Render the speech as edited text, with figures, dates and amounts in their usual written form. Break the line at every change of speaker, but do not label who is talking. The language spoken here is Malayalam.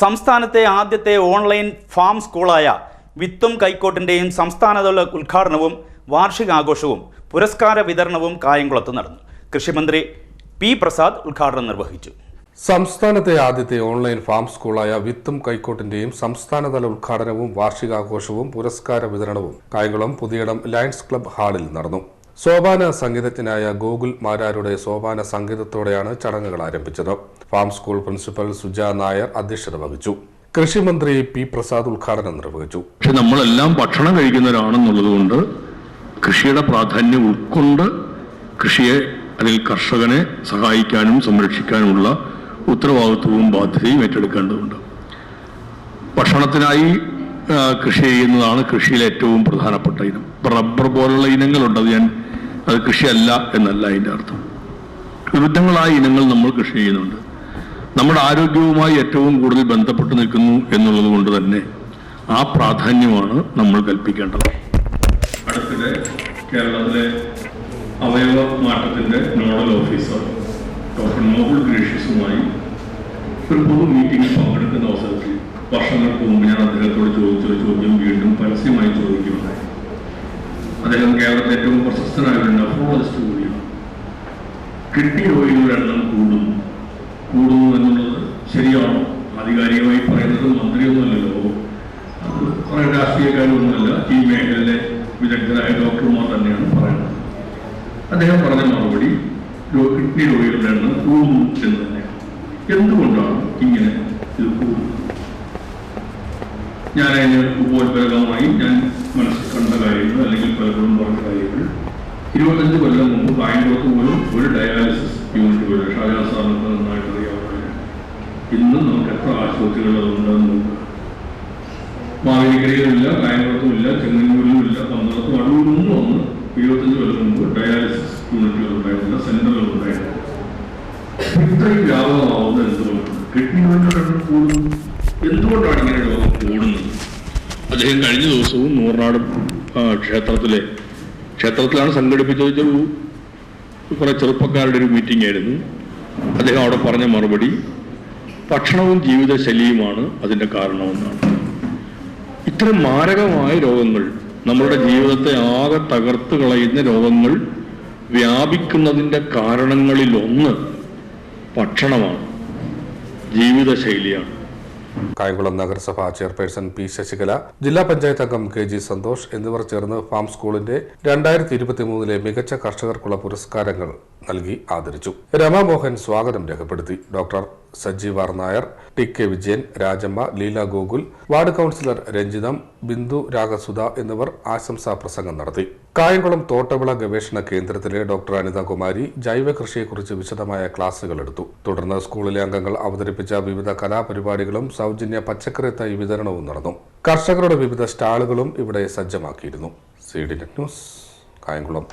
സംസ്ഥാനത്തെ ആദ്യത്തെ ഓൺലൈൻ ഫാം സ്കൂളായ വിത്തും കൈക്കോട്ടിൻ്റെയും സംസ്ഥാനതല ഉദ്ഘാടനവും വാർഷികാഘോഷവും പുരസ്കാര വിതരണവും കായംകുളത്ത് നടന്നു. കൃഷിമന്ത്രി പി പ്രസാദ് ഉദ്ഘാടനം നിർവഹിച്ചു.
സംസ്ഥാനത്തെ ആദ്യത്തെ ഓൺലൈൻ ഫാം സ്കൂളായ വിത്തും കൈക്കോട്ടിന്റെയും സംസ്ഥാനതല ഉദ്ഘാടനവും വാർഷികാഘോഷവും പുരസ്കാര വിതരണവും കായംകുളം പുതിയടം ലയൺസ് ക്ലബ് ഹാളിൽ നടന്നു. സോപാന സംഗീതജ്ഞനായ ഗോകുൽ മാരാരുടെ സോപാന സംഗീതത്തോടെയാണ് ചടങ്ങുകൾ ആരംഭിച്ചത്. Farm school principal Suja Nair അധ്യക്ഷത വഹിച്ചു. കൃഷിമന്ത്രി പി പ്രസാദ് ഉദ്ഘാടനം നിർവഹിച്ചു.
പക്ഷെ നമ്മളെല്ലാം ഭക്ഷണം കഴിക്കുന്നവരാണെന്നുള്ളതുകൊണ്ട് കൃഷിയുടെ പ്രാധാന്യം ഉൾക്കൊണ്ട് കൃഷിയെ അല്ലെങ്കിൽ കർഷകനെ സഹായിക്കാനും സംരക്ഷിക്കാനുമുള്ള ഉത്തരവാദിത്വവും ബാധ്യതയും ഏറ്റെടുക്കേണ്ടതുണ്ട്. ഭക്ഷണത്തിനായി കൃഷി ചെയ്യുന്നതാണ് കൃഷിയിലെ ഏറ്റവും പ്രധാനപ്പെട്ട ഇനം. റബ്ബർ പോലുള്ള ഇനങ്ങളുണ്ട്, അത് കൃഷിയല്ല എന്നല്ല അതിൻ്റെ അർത്ഥം. വിവിധങ്ങളായ ഇനങ്ങൾ നമ്മൾ കൃഷി ചെയ്യുന്നുണ്ട്. നമ്മുടെ ആരോഗ്യവുമായി ഏറ്റവും കൂടുതൽ ബന്ധപ്പെട്ട് നിൽക്കുന്നു എന്നുള്ളത് കൊണ്ട് തന്നെ ആ പ്രാധാന്യമാണ് നമ്മൾ കൽപ്പിക്കേണ്ടത്. അടുത്തിടെ കേരളത്തിലെ അവയവ മാറ്റത്തിൻ്റെ നോഡൽ ഓഫീസർ ഡോക്ടർ നോബിൾ ഗ്രേഷ്യസുമായി ഒരു പൊതു മീറ്റിംഗിൽ പങ്കെടുക്കുന്ന അവസരത്തിൽ വർഷങ്ങൾക്ക് മുമ്പ് ഞാൻ അദ്ദേഹത്തോട് ചോദിച്ചൊരു ചോദ്യം വീണ്ടും പരസ്യമായി ചോദിക്കുകയുണ്ടായി. അദ്ദേഹം കേരളത്തിലെ ഏറ്റവും പ്രശസ്തനായ ഒരു നെഫ്രോളജിസ്റ്റ് കൂടിയാണ്. കിഡ്നി രോഗികളുടെ എണ്ണം കൂടുന്നു എന്നുള്ളത് ശരിയാണോ? ആധികാരികമായി പറയുന്നത് മന്ത്രിയൊന്നുമല്ലല്ലോ, അത് കുറേ രാഷ്ട്രീയക്കാരൊന്നുമല്ല, ഈ മേഖലയിലെ വിദഗ്ധരായ ഡോക്ടർമാർ തന്നെയാണ് പറയുന്നത്. അദ്ദേഹം പറഞ്ഞ മറുപടി കിഡ്നി രോഗികളുടെ എണ്ണം കൂടുന്നു എന്ന് തന്നെയാണ്. എന്തുകൊണ്ടാണ് ഇങ്ങനെ ഇത് കൂടുന്നത്? ഞാൻ അതിന് ഉപോത്ബലകമായി ഞാൻ മനസ്സിൽ കണ്ട കാര്യങ്ങൾ അല്ലെങ്കിൽ പലപ്പോഴും പറഞ്ഞ കാര്യങ്ങൾ 25 കൊല്ലം മുമ്പ് കായംകുളത്ത് പോലും ഒരു ഡയാലിസിസ് യൂണിറ്റ് പോലും ഷാജഹാൻ സാറിനൊക്കെ നന്നായിട്ട് അറിയാവുന്നതിന് ഇന്നും നമുക്ക് എത്ര ആശുപത്രികൾ അതുണ്ടെന്ന് നോക്കുക. മാവേലിക്കരയിലുമില്ല, കായംകുളത്തുമില്ല, ചെങ്ങന്നൂരിലുമില്ല, പന്തളത്തും അടൂരിലൊന്നും ഒന്ന് 25 കൊല്ലം മുമ്പ് ഡയാലിസിസ് യൂണിറ്റുകൾ ഉണ്ടായിരുന്നില്ല, സെന്ററുകൾ ഉണ്ടായിരുന്നില്ല. ഇത്രയും വ്യാപകമാവുന്നത് എന്തുകൊണ്ടാണ്? കിഡ്നി രോഗികളുടെ കൂടുന്നു. എന്തുകൊണ്ടാണ് ഇങ്ങനെ രോഗം കൂടുന്നത്? അദ്ദേഹം കഴിഞ്ഞ ദിവസവും നൂറിനാട് ക്ഷേത്രത്തിലാണ് സംഘടിപ്പിച്ചത്. കുറെ ചെറുപ്പക്കാരുടെ ഒരു മീറ്റിംഗ് ആയിരുന്നു. അദ്ദേഹം അവിടെ പറഞ്ഞ മറുപടി ഭക്ഷണവും ജീവിതശൈലിയുമാണ് അതിൻ്റെ കാരണമെന്നാണ്. ഇത്തരം മാരകമായ രോഗങ്ങൾ, നമ്മളുടെ ജീവിതത്തെ ആകെ തകർത്ത് കളയുന്ന രോഗങ്ങൾ വ്യാപിക്കുന്നതിൻ്റെ കാരണങ്ങളിലൊന്ന് ഭക്ഷണമാണ്, ജീവിതശൈലിയാണ്.
കായംകുളം നഗരസഭാ ചെയർപേഴ്സൺ പി ശശികല, ജില്ലാ പഞ്ചായത്ത് അംഗം കെ ജി സന്തോഷ് എന്നിവർ ചേർന്ന് ഫാം സ്കൂളിന്റെ 2023 മികച്ച കർഷകർക്കുള്ള പുരസ്കാരങ്ങൾ നൽകി ആദരിച്ചു. രമാമോഹൻ സ്വാഗതം രേഖപ്പെടുത്തി. Doctor Sajeev R Nair, T K Vijayan, Rajamma, Leela Gokul, ward councillor Ranjitham, Bindu Ragasudha എന്നിവർ ആശംസാ പ്രസംഗം നടത്തി. കായംകുളം തോട്ടവിള ഗവേഷണ കേന്ദ്രത്തിലെ ഡോക്ടർ അനിതകുമാരി ജൈവ കൃഷിയെക്കുറിച്ച് വിശദമായ ക്ലാസുകൾ എടുത്തു. തുടർന്ന് സ്കൂളിലെ അംഗങ്ങൾ അവതരിപ്പിച്ച വിവിധ കലാപരിപാടികളും സൗജന്യ പച്ചക്കറി തൈ വിതരണവും നടന്നു. കർഷകരുടെ വിവിധ സ്റ്റാളുകളും ഇവിടെ സജ്ജമാക്കിയിരുന്നു. CDNet news, Kayamkulam.